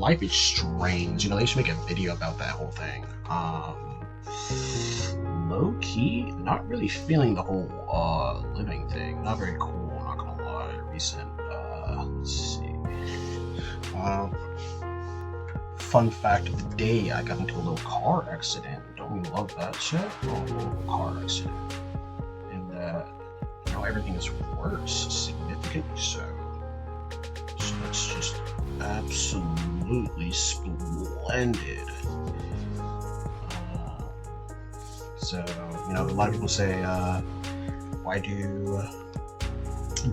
life is strange. You know, they should make a video about that whole thing. Low key, not really feeling the whole living thing. Not very cool, not gonna lie. Recent, let's see. Fun fact of the day, I got into a little car accident. Don't you love that shit? Oh, a little car accident. And now everything is worse, significantly so. So that's just absolutely splendid. So, you know, a lot of people say, why do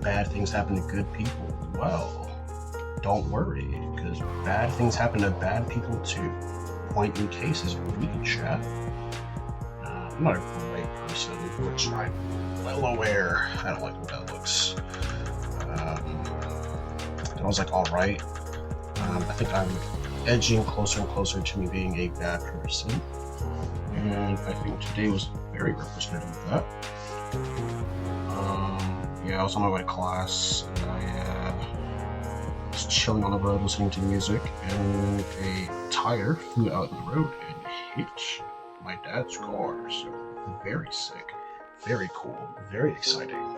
bad things happen to good people? Well, don't worry, because bad things happen to bad people too. Point in cases we can chat. I'm not a great person, which I'm well aware. I don't like the way that looks. I was like, alright. I think I'm edging closer and closer to me being a bad person. And I think today was very representative of that. Yeah, I was on my way to class, and I was chilling on the road listening to music, and a tire flew out in the road and hit my dad's car. So very sick, very cool, very exciting.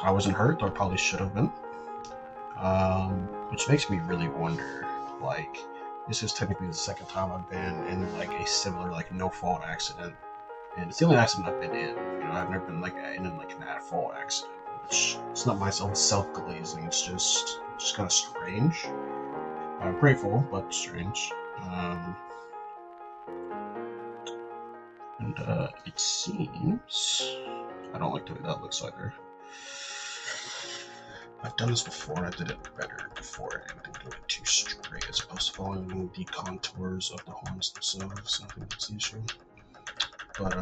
I wasn't hurt, though I probably should have been. Which makes me really wonder, like, this is technically the second time I've been in like a similar like no-fault accident, and it's the only accident I've been in. You know, I've never been like in like an at-fault accident. Which it's not myself self-glazing. It's just kind of strange. I'm grateful, but strange. And it seems I don't like the way that looks either. I've done this before, and I did it better before. I didn't do it too straight as opposed to following the contours of the horns themselves. I think that's the issue. But,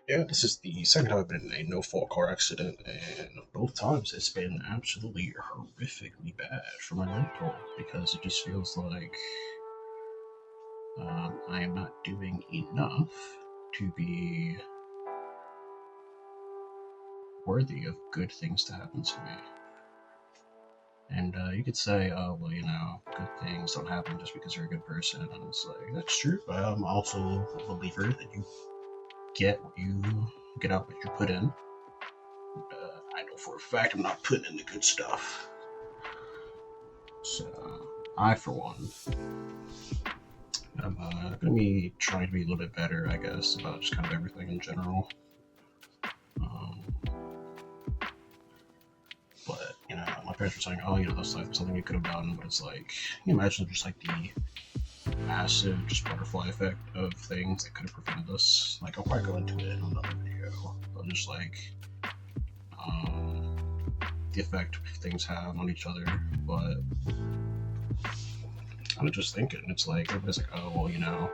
yeah, this is the second time I've been in a no-fault car accident, and both times it's been absolutely horrifically bad for my mental, because it just feels like I am not doing enough to be worthy of good things to happen to me. And you could say, oh, well, you know, good things don't happen just because you're a good person. And it's like, that's true, but I'm also a believer that you get out what you put in. And, I know for a fact I'm not putting in the good stuff. So, I, for one, I'm going to be trying to be a little bit better, I guess, about just kind of everything in general. But, you know, my parents were saying, oh, you know, that's like something you could have done, but it's like, can you imagine just like the massive just butterfly effect of things that could have prevented this? Like, I'll probably go into it in another video, but just like, the effect things have on each other. But I'm just thinking, it's like, everybody's like, oh, well, you know,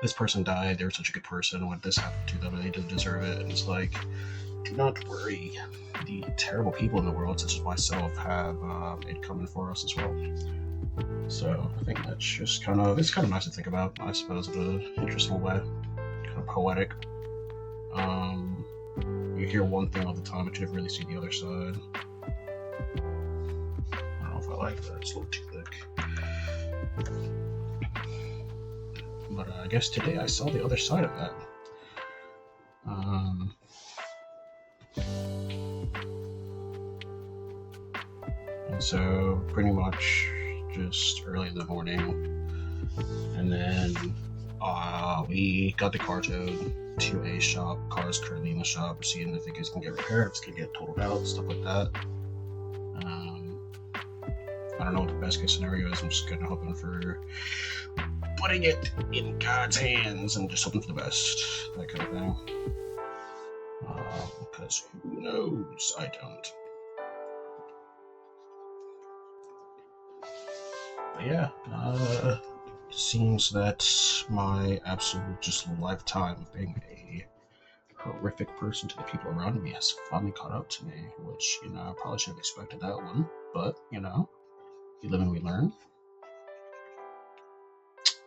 this person died, they were such a good person, when this happened to them, and they didn't deserve it. And it's like, do not worry. The terrible people in the world, such as myself, have it coming for us as well. So I think that's just it's kind of nice to think about, I suppose, in an interesting way, kind of poetic. You hear one thing all the time, but you never really see the other side. I don't know if I like that, it's a little too thick. But I guess today I saw the other side of that. And so pretty much just early in the morning, and then we got the car towed to a shop. Car is currently in the shop, seeing if it can get repaired, if it's gonna get totaled out, stuff like that. I don't know what the best case scenario is. I'm just kind of hoping for putting it in God's hands and just hoping for the best, that kind of thing. Because who knows? I don't. But yeah, seems that my absolute just lifetime of being a horrific person to the people around me has finally caught up to me, which, you know, I probably should have expected that one, but, you know, we live and we learn.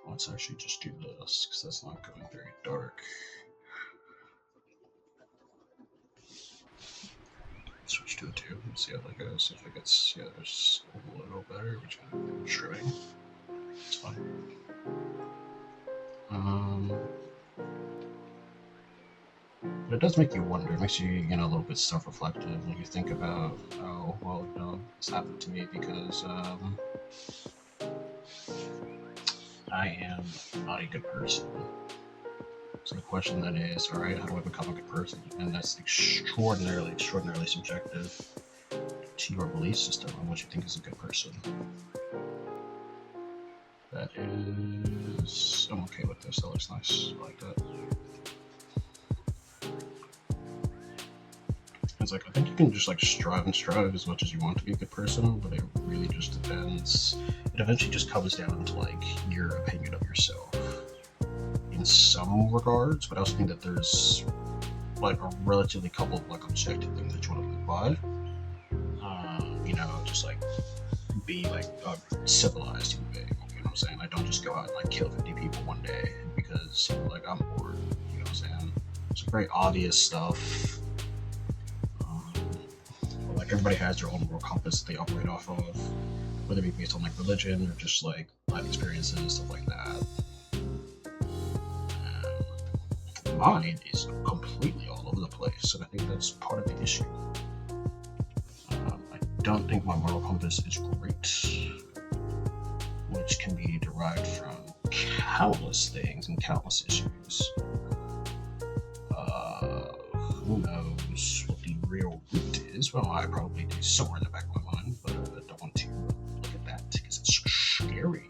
Let's actually just do this, because that's not going very dark. Switch to a 2. Let's see how that goes. If it gets just a little better, which I'm trimming. It's fine. But it does make you wonder. It makes you, a little bit self-reflective when you think about, oh, well, this happened to me because I am not a good person. So the question then is, all right, how do I become a good person? And that's extraordinarily subjective to your belief system on what you think is a good person. That is, I'm okay with this. That looks nice. I like that. It's like, I think you can just strive as much as you want to be a good person, but it really just depends. It eventually just comes down to your opinion of yourself in some regards, but I also think that there's a relatively couple of objective things that you want to live by. Just be a civilized human being. You know what I'm saying? Don't just go out and kill 50 people one day because I'm bored. You know what I'm saying? It's very obvious stuff. Everybody has their own moral compass that they operate off of, whether it be based on religion or just life experiences and stuff like that. Mine is completely all over the place, and I think that's part of the issue. I don't think my moral compass is great, which can be derived from countless things and countless issues. Who knows what the real root is? Well, I probably do somewhere in the back of my mind, but I don't want to look at that because it's scary.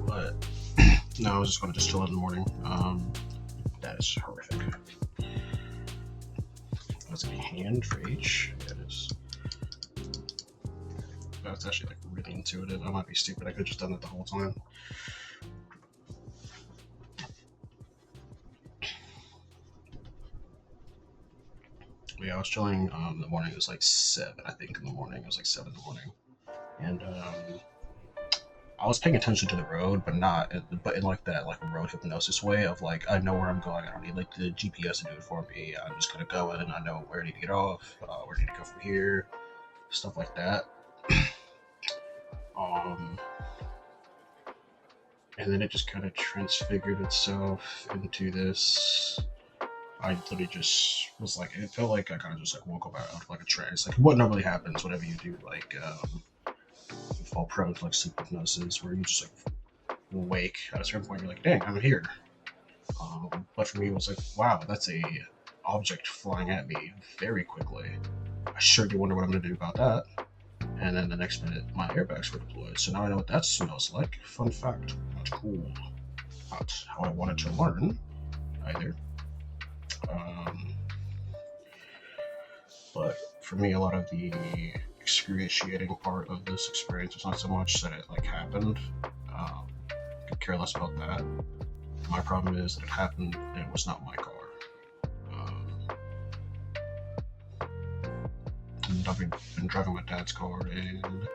But no, I was just going to just chill in the morning. That is horrific. Was it a hand for H? Yeah, it is. That's actually really intuitive. I might be stupid. I could have just done that the whole time. Yeah, I was chilling in the morning. It was 7, I think, in the morning. It was 7 in the morning. And I was paying attention to the road, but in that road hypnosis way of I know where I'm going. I don't need the GPS to do it for me. I'm just gonna go in. I know where I need to get off, where I need to go from here, stuff like that. And then it just kind of transfigured itself into this. I literally just was it felt like I kind of just woke up out of a trance. What normally happens whenever you do you fall prone to sleep hypnosis, where you just wake at a certain point. You're dang, I'm here. But for me, it was wow, that's a object flying at me very quickly. I sure do wonder what I'm gonna do about that. And then the next minute, my airbags were deployed. So now I know what that smells like. Fun fact, not cool. Not how I wanted to learn either. But for me, a lot of the excruciating part of this experience was not so much that it happened. Could care less about that. My problem is that it happened and it was not my car. And I've been driving my dad's car, and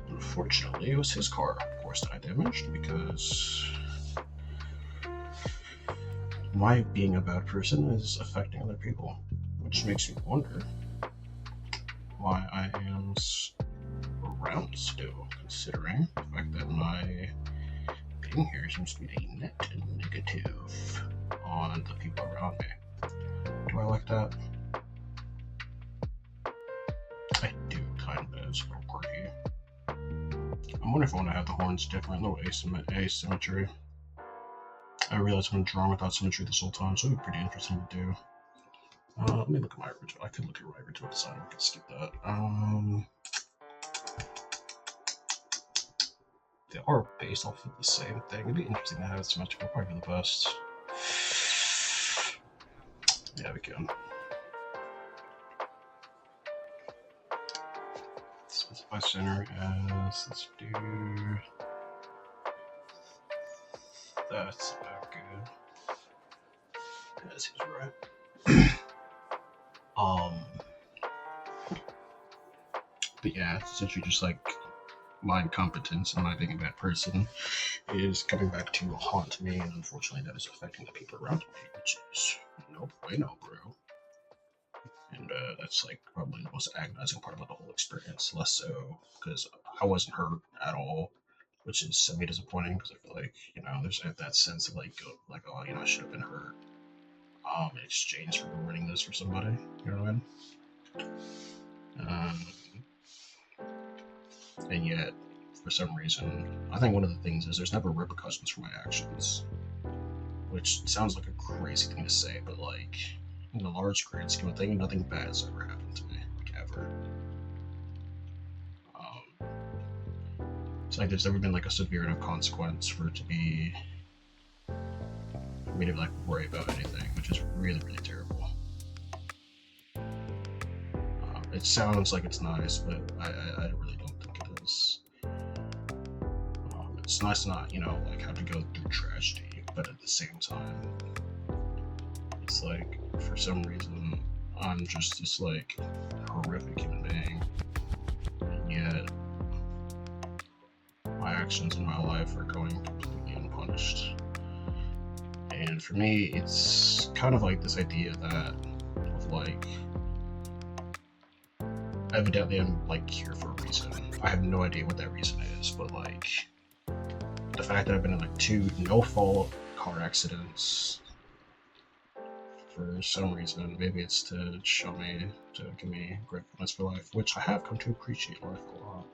unfortunately, it was his car, of course, that I damaged because my being a bad person is affecting other people, which makes me wonder why I am around still, considering the fact that my being here seems to be a net negative on the people around me. Do I like that? I do, kind of. It's a little quirky. I wonder if I want to have the horns different, a little asymmetry. I realized I've been drawing without symmetry this whole time, so it'd be pretty interesting to do. Let me look at my original. I could look at my original design. I could skip that. They are based off of the same thing. It'd be interesting to have it symmetrical. Probably the best. Yeah, we can. Specify center as, let's do, that's about good. That seems right. But yeah, it's essentially just my incompetence and my being a bad person is coming back to haunt me, and unfortunately that is affecting the people around me, which is I know, bro. And that's like probably the most agonizing part about the whole experience. Less so because I wasn't hurt at all, which is semi disappointing because I feel like there's that sense of like oh I should have been hurt in exchange for ruining this for somebody. You know what I mean? And yet, for some reason, I think one of the things is there's never repercussions for my actions, which sounds like a crazy thing to say, but like in the large grand scheme of things, nothing bad has ever happened to me, like ever. It's like there's never been like a severe enough consequence for it to be for me to like worry about anything, which is really really terrible. It sounds like it's nice, but I really don't think it is. It's nice not like have to go through tragedy, but at the same time, it's like for some reason I'm just this like horrific human being, and yet my actions in my life are going completely unpunished. And for me, it's kind of like this idea that of like evidently I'm like here for a reason. I have no idea what that reason is, but like the fact that I've been in like 2 no-fault car accidents for some reason, maybe it's to show me, to give me gratefulness for life, which I have come to appreciate life a lot.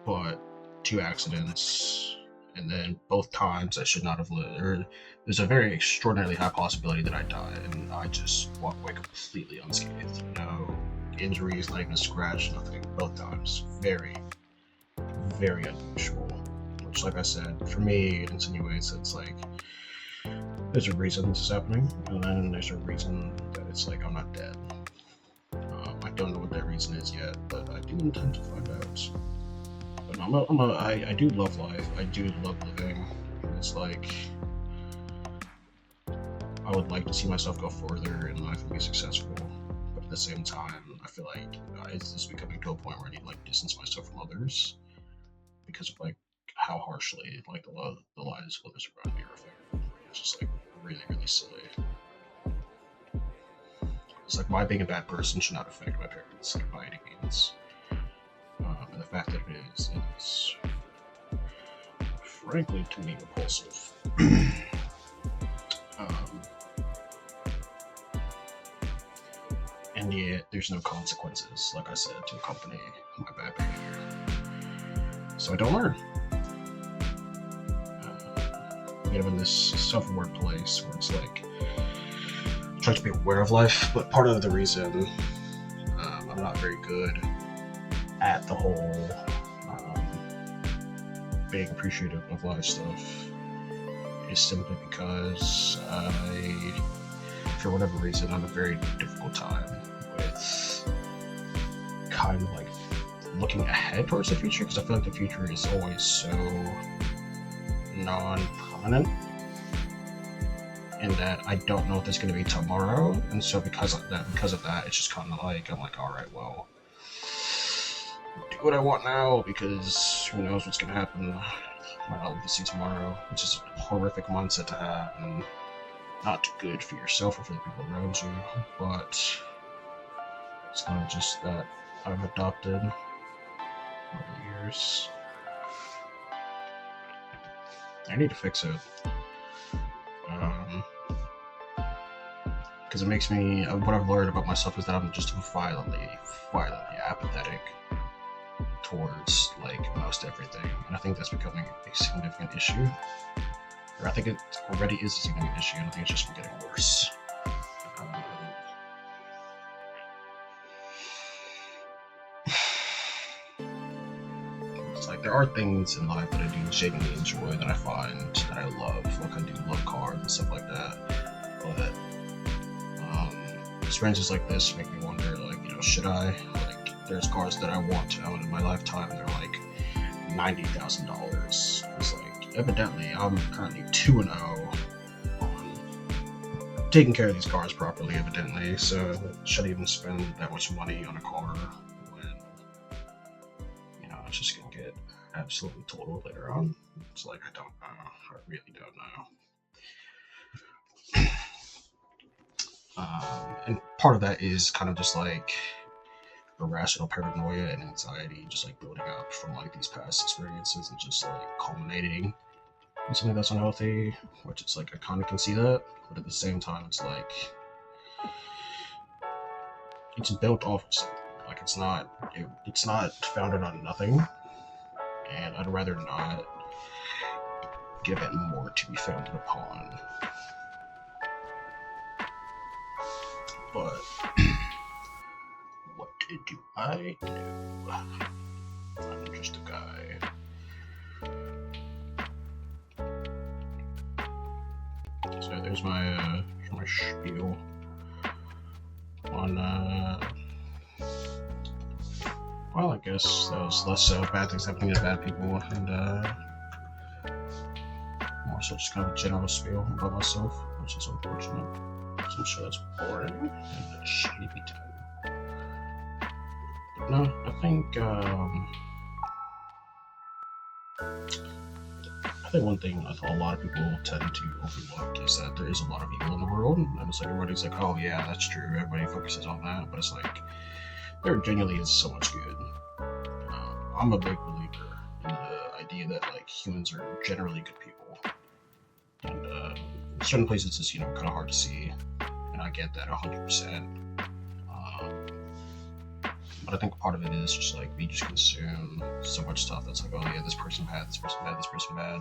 But 2 accidents, and then both times I should not have lived. There's a very extraordinarily high possibility that I die, and I just walk away completely unscathed. No injuries, not even a scratch, nothing. Both times. Very, very unusual. Which, like I said, for me, it insinuates it's like there's a reason this is happening, and then there's a reason that it's like I'm not dead. I don't know what that reason is yet, but I do intend to find out. But I do love life. I do love living. It's like I would like to see myself go further in life and be successful. But at the same time, I feel like it's just becoming to a point where I need to like distance myself from others because of like how harshly like the lives of others around me are affected. It's just like really, really silly. It's like my being a bad person should not affect my parents like by any means. And the fact that it is frankly to me repulsive. And yet there's no consequences, like I said, to accompany my bad behavior. So I don't learn. I'm in this self-aware place where it's like I try to be aware of life, but part of the reason I'm not very good at the whole being appreciative of life stuff is simply because for whatever reason, I have a very difficult time with kind of like looking ahead towards the future, because I feel like the future is always so non-permanent in that I don't know what there's going to be tomorrow, and so because of that, it's just kind of like I'm like, all right, well, do what I want now because who knows what's going to happen. I might not live to see tomorrow, which is a horrific mindset to have and not good for yourself or for the people around you, but it's kind of just that I've adopted over the years. I need to fix it. Because it makes me, what I've learned about myself is that I'm just violently apathetic towards like most everything, and I think that's becoming a significant issue. Or I think it already is a significant issue, and I think it's just been getting worse. It's like there are things in life that I do genuinely enjoy, that I find that I love. Like I do love cars and stuff like that, but experiences like this make me wonder, like, should I? Like, there's cars that I want to own in my lifetime, they're like $90,000. It's like, evidently, I'm currently 2-0 on taking care of these cars properly, evidently, so shouldn't even spend that much money on a car when, it's just gonna get absolutely totaled later on. It's like, I don't know. I really don't know. And part of that is kind of just like irrational paranoia and anxiety, just like building up from like these past experiences and just like culminating in something that's unhealthy, which it's like I kind of can see that, but at the same time, it's like it's built off of something. Like it's not founded on nothing, and I'd rather not give it more to be founded upon. But what do I know? I'm just a guy. So there's my spiel on well, I guess that was less so bad things happening to bad people, and more so just kind of a general spiel about myself, which is unfortunate. So I'm sure that's boring and a sleepy time. But no, I think one thing I thought a lot of people tend to overlook is that there is a lot of evil in the world, and it's like everybody's like, oh yeah, that's true. Everybody focuses on that, but it's like there genuinely is so much good. I'm a big believer in the idea that like humans are generally good people, and in certain places it's kind of hard to see, and I get that 100%. But I think part of it is just like we just consume so much stuff that's like, oh yeah, this person bad, this person bad, this person bad.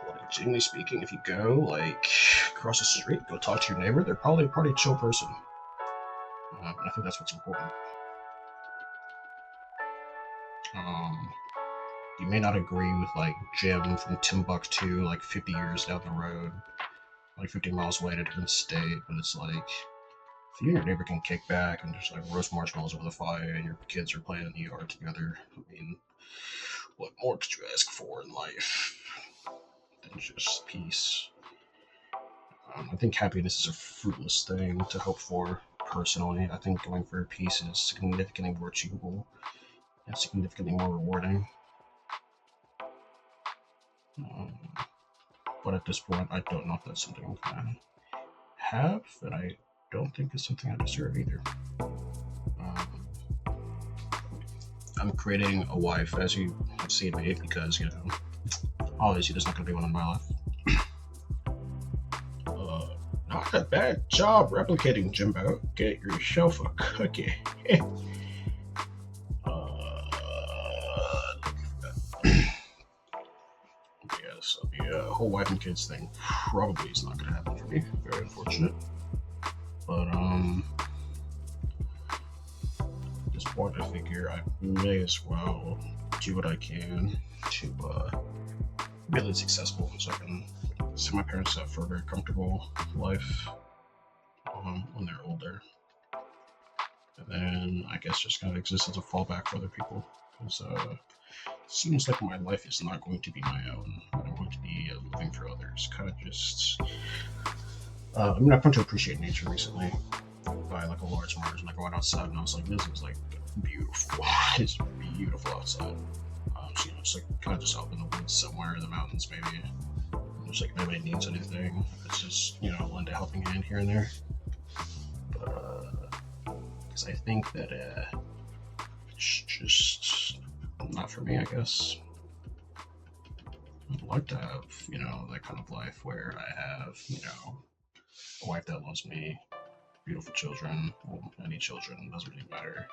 Well, like, generally speaking, if you go like across the street, go talk to your neighbor, they're probably a pretty chill person. And I think that's what's important. You may not agree with like Jim from Timbuktu, like 50 years down the road, like 50 miles away in a different state, but it's like if you and your neighbor can kick back and just like roast marshmallows over the fire and your kids are playing in the yard together, I mean, what more could you ask for in life than just peace? I think happiness is a fruitless thing to hope for personally. I think going for peace is significantly more achievable and significantly more rewarding. But at this point, I don't know if that's something I'm gonna have, and I don't think it's something I deserve either. I'm creating a wife, as you have seen me, because obviously there's not gonna be one in my life. Not a bad job replicating, Jimbo. Get yourself a cookie. So the whole wife and kids thing probably is not going to happen for me. Very unfortunate. But at this point, I figure I may as well do what I can to be really successful, so I can set my parents up for a very comfortable life when they're older. And then I guess just kind of exist as a fallback for other people, because seems like my life is not going to be my own. I'm going to be living for others. Kind of just. I've come to appreciate nature recently by like a large margin. I went outside and I was like, this is like beautiful. It's beautiful outside. So, just like kind of just out in the woods somewhere in the mountains maybe. Just like if anybody needs anything, it's just lend a helping hand here and there. But because I think that it's just not for me, I guess. I'd like to have, that kind of life where I have, a wife that loves me, beautiful children, well, any children, doesn't really matter.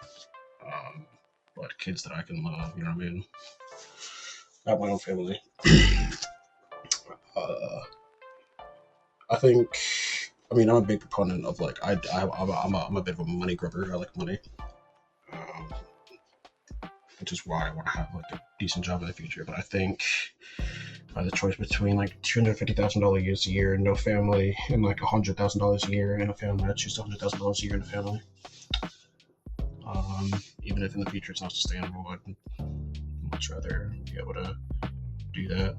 But kids that I can love, you know what I mean? Not my own family. I'm a big proponent of like, I'm a bit of a money grubber. I like money. Which is why I want to have like a decent job in the future. But I think if I had the choice between like $250,000 a year and no family, and like $100,000 a year and a family, I'd choose $100,000 a year and a family. Even if in the future it's not sustainable, I'd much rather be able to do that.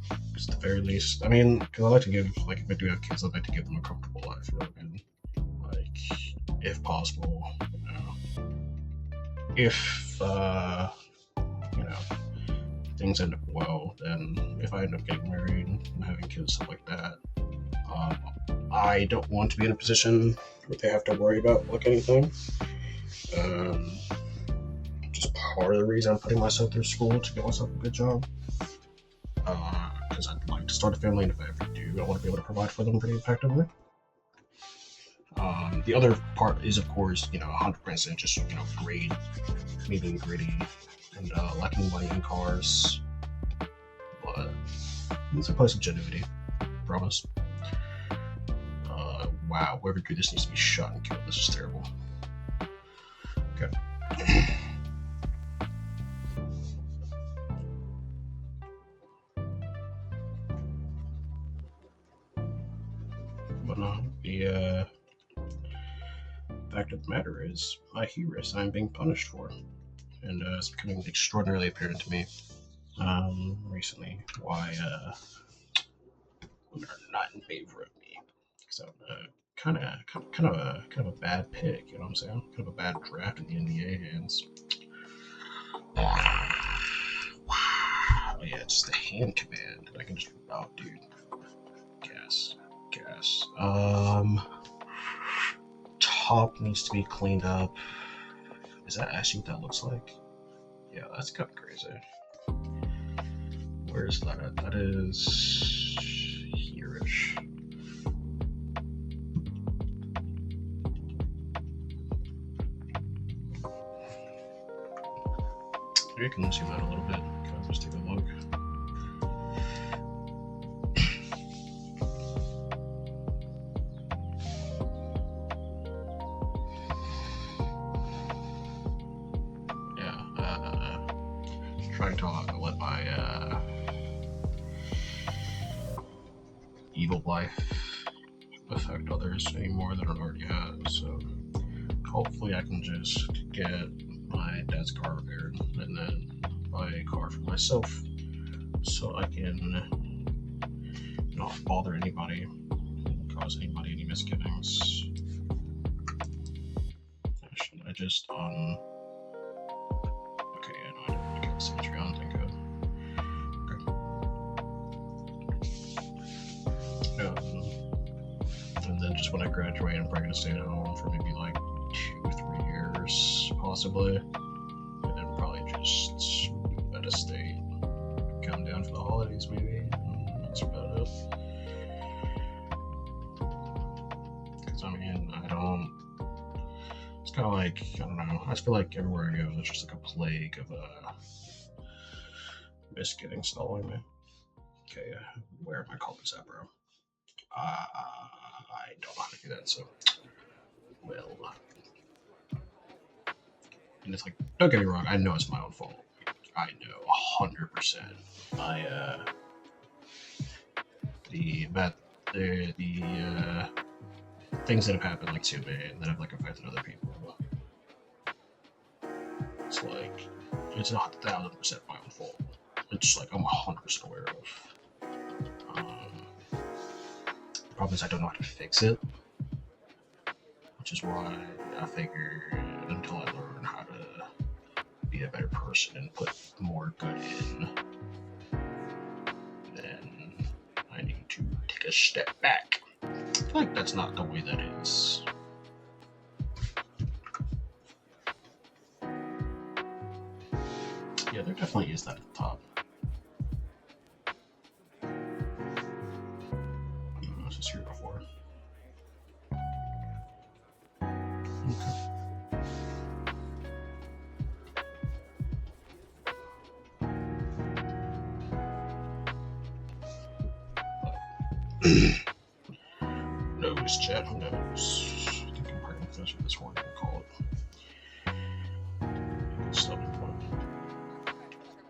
Because at the very least, because I like to give, like if I do have kids, I'd like to give them a comfortable life, right? And like, if possible, if things end up well, then if I end up getting married and having kids, stuff like that, I don't want to be in a position where they have to worry about like anything. Just part of the reason I'm putting myself through school to get myself a good job. Because I'd like to start a family, and if I ever do, I want to be able to provide for them pretty effectively. The other part is, of course, 100% just, me being gritty and liking money in cars. But it's a place of genuinity, promise. Wow, whoever drew this needs to be shot and killed. This is terrible. Okay. But no, the fact of the matter is, my hubris I'm being punished for, and it's becoming extraordinarily apparent to me recently why women are not in favor of me. Because I'm kind of a bad pick, you know what I'm saying? Kind of a bad draft in the NBA hands. Wow, yeah, just the hand command. I can just, oh, dude, gas. Top needs to be cleaned up. Is that actually what that looks like? Yeah, that's kind of crazy. Where is that at? That is here-ish. Maybe I can zoom out a little bit. Let's take a look. Trying to not let my evil life affect others any more than it already has. So hopefully I can just get my dad's car repaired and then buy a car for myself so I can not bother anybody, cause anybody any misgivings. Should I just symmetry on, thank God. Okay. And then just when I graduate, I'm probably gonna stay at home for maybe like 2-3 years, possibly. And then probably just move out of state, come down for the holidays maybe. And that's about it. Because it's kind of like, I don't know, I just feel like everywhere I go, there's just like a plague of misgivings following me. Okay, where are my colors at, bro? I don't know how to do that, so, well, and it's like, don't get me wrong, I know it's my own fault. I know 100%. The things that have happened like to me and that have like affected other people. It's like, it's not 1,000% my own fault. It's like I'm 100% aware of. The problem is I don't know how to fix it, which is why I figured until I learn how to be a better person and put more good in, then I need to take a step back. I feel like that's not the way that is. Yeah, there definitely is that at the top. I was just here before. Okay. Nose, chat, nose. I think I'm probably finished with this one, we'll call it.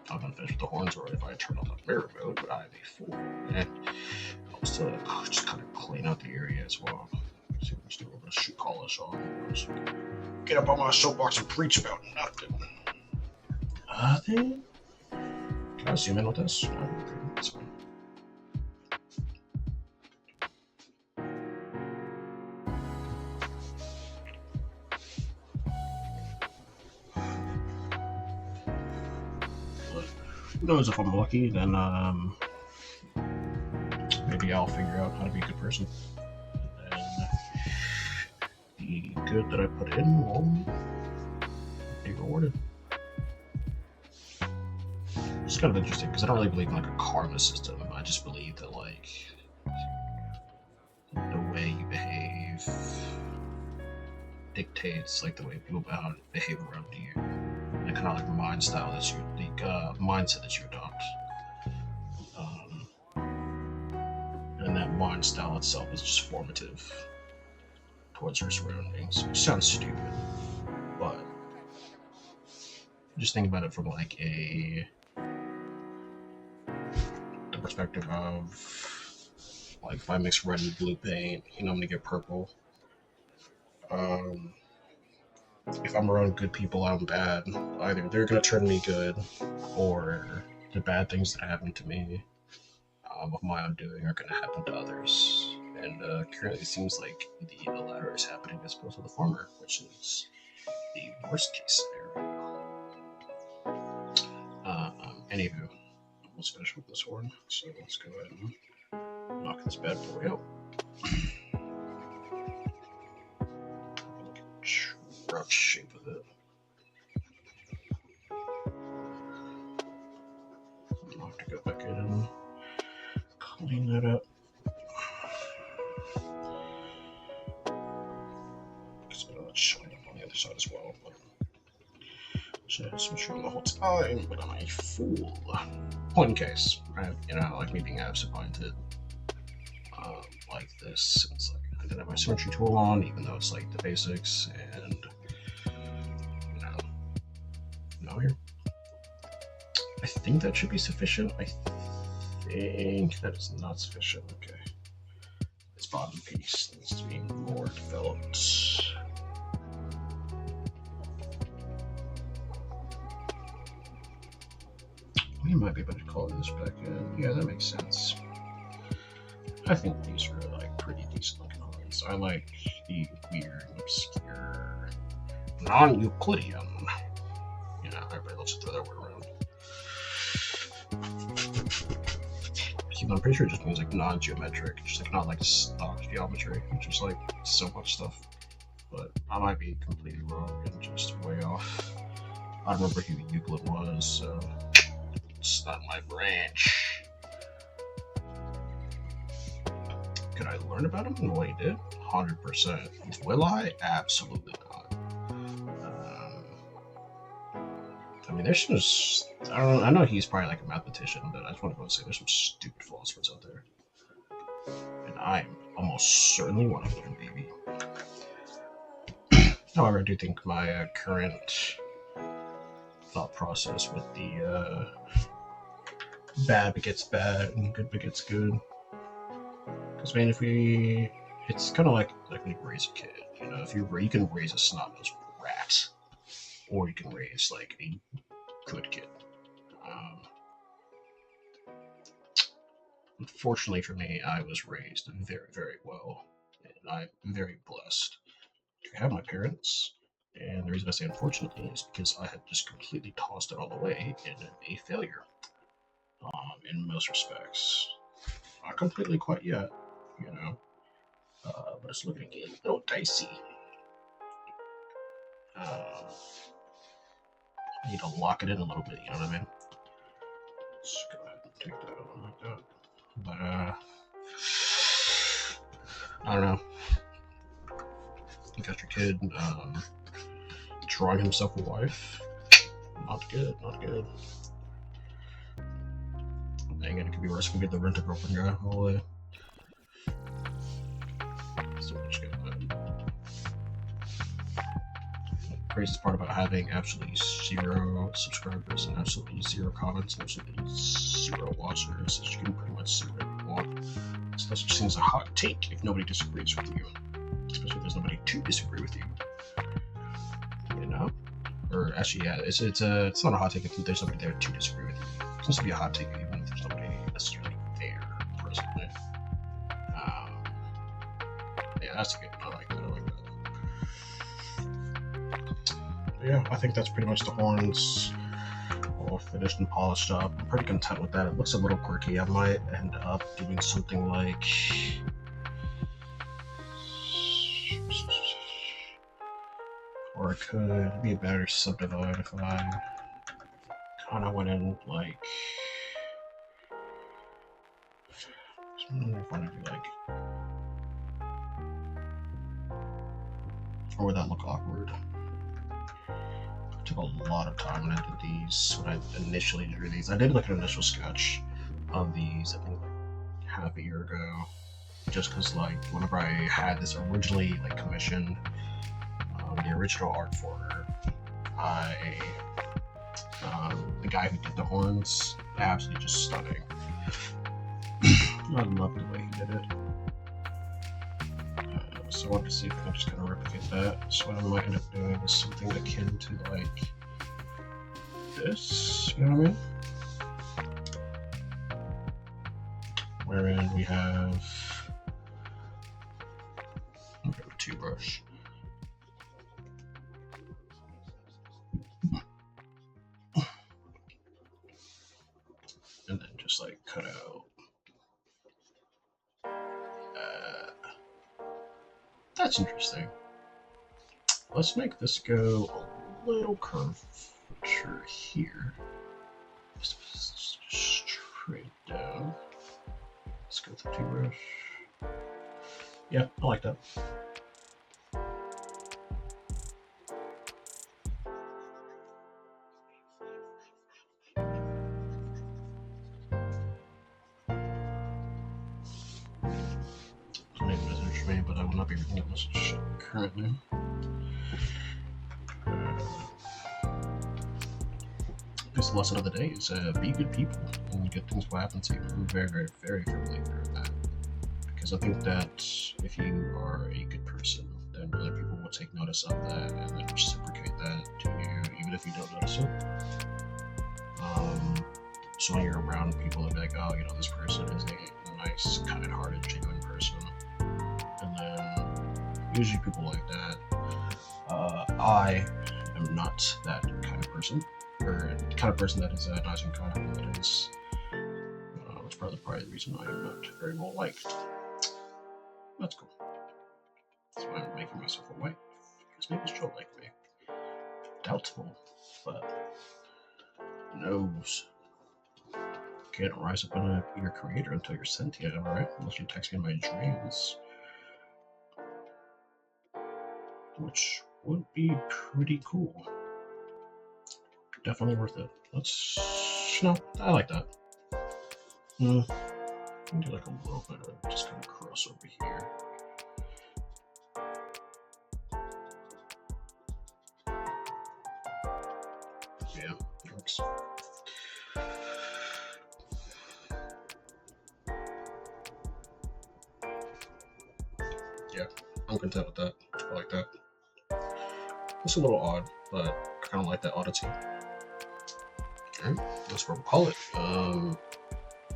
I'm gonna finish with the horns, or if I turn on the mirror mode, but I'm a fool. And I'll still just kind of clean out the area as well. See if we still have a shoe polish on. Get up on my soapbox and preach about nothing. Nothing? Can I zoom in with this? No, okay, that's fine. Who knows, if I'm lucky, then maybe maybe I'll figure out how to be a good person. And the good that I put in will be rewarded. It's kind of interesting because I don't really believe in like a karma system. I just believe that like the way you behave dictates like the way people behave around you, and kind of like mindset that you adopt. And that mind style itself is just formative towards your surroundings, which sounds stupid, but just think about it from like the perspective of like if I mix red and blue paint, I'm gonna get purple. If I'm around good people, I'm bad. Either they're gonna turn me good, or the bad things that happen to me of my own doing are going to happen to others. And currently it seems like the latter is happening as opposed to the former, which is the worst case scenario. Anywho, let's finish with this horn. So let's go ahead and knock this bad boy out. Look at the rough shape of it. I'll have to go back in and clean that up. Because it's showing up on the other side as well. But just make sure the whole time, but I'm a fool. Point in case, right? Like me being absent-minded, like this. It's like I didn't have my symmetry tool on, even though it's like the basics, and now here. I think that should be sufficient. I think that is not sufficient. Okay. This bottom piece needs to be more developed. We might be able to color this back in. Yeah, that makes sense. I think these are like pretty decent looking horns. I like the weird, obscure, non-Euclidean. Everybody loves to throw that word around. I'm pretty sure it just means like non-geometric, just like not like stock geometry, which is like so much stuff. But I might be completely wrong and just way off. I don't remember who Euclid was, so it's not my branch. Could I learn about him and what he did? 100%. Will I? Absolutely not. There's just, I know he's probably like a mathematician, but I just want to go and say there's some stupid philosophers out there. And I'm almost certainly one of them, baby. However, I do think my current thought process with the bad begets bad and good begets good. Because, it's kind of like when you raise a kid. You can raise a snot-nosed rat, or you can raise like a good kid. Unfortunately for me, I was raised very, very well, and I'm very blessed to have my parents. And the reason I say unfortunately is because I had just completely tossed it all away in a failure. In most respects, not completely quite yet, but it's looking a little dicey. I need to lock it in a little bit, you know what I mean? Let's go ahead and take that out like that. But, I don't know. You got your kid drawing himself a wife. Not good. Dang it, it could be worse if we get the rent-a-girlfriend guy all the way. So we're just gonna the craziest part about having absolutely 0 subscribers and absolutely 0 comments and absolutely 0 watchers is you can pretty much say whatever you want. So that just seems a hot take if nobody disagrees with you. Especially if there's nobody to disagree with you. Or actually, yeah, it's not a hot take if there's somebody there to disagree with you. It's supposed to be a hot take even if there's nobody necessarily there personally. Yeah, that's good. I like that. But yeah, I think that's pretty much the horns all finished and polished up. I'm pretty content with that. It looks a little quirky. I might end up doing something like, or I could, it'd be a better subdivide if I kind of went in like, I don't know if I want to do like, or would that look awkward? It took a lot of time when I did these, when I initially drew these. I did like an initial sketch of these, I think like half a year ago, just because like whenever I had this originally like commissioned, the original art for her, the guy who did the horns, absolutely just stunning. I love the way he did it. So I wanted to see if I can just kind of replicate that. So what I might end up doing is something akin to like this, you know what I mean? Wherein we have a two brush. And then just like cut out. That's interesting. Let's make this go a little curvature here. Just straight down. Let's go with the two brush. Yeah, I like that. But I will not be reading that message currently. This lesson of the day is be good people and good things will happen to you. I'm very, very, very firmly aware of that. Because I think that if you are a good person, then other people will take notice of that and then reciprocate that to you, even if you don't notice it. So when you're around people, they'll be like, oh, you know, this person is a nice, kind-hearted, genuine person. And then usually people like that. I am not that kind of person, or the kind of person that is nice and kind. That is, it's probably the reason I am not very well liked. That's cool. That's why I'm making myself a wife, because maybe she'll like me. Doubtful, but who knows? Can't rise up on your creator until you're sentient, alright? Unless you text me in my dreams. Which would be pretty cool. Definitely worth it. I like that. Do like a little bit of just kind of cross over here. Yeah, it works. Yeah, I'm content with that. I like that. It's a little odd, but I kind of like that oddity. Alright, that's what we'll call it.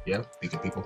Yeah, be good people.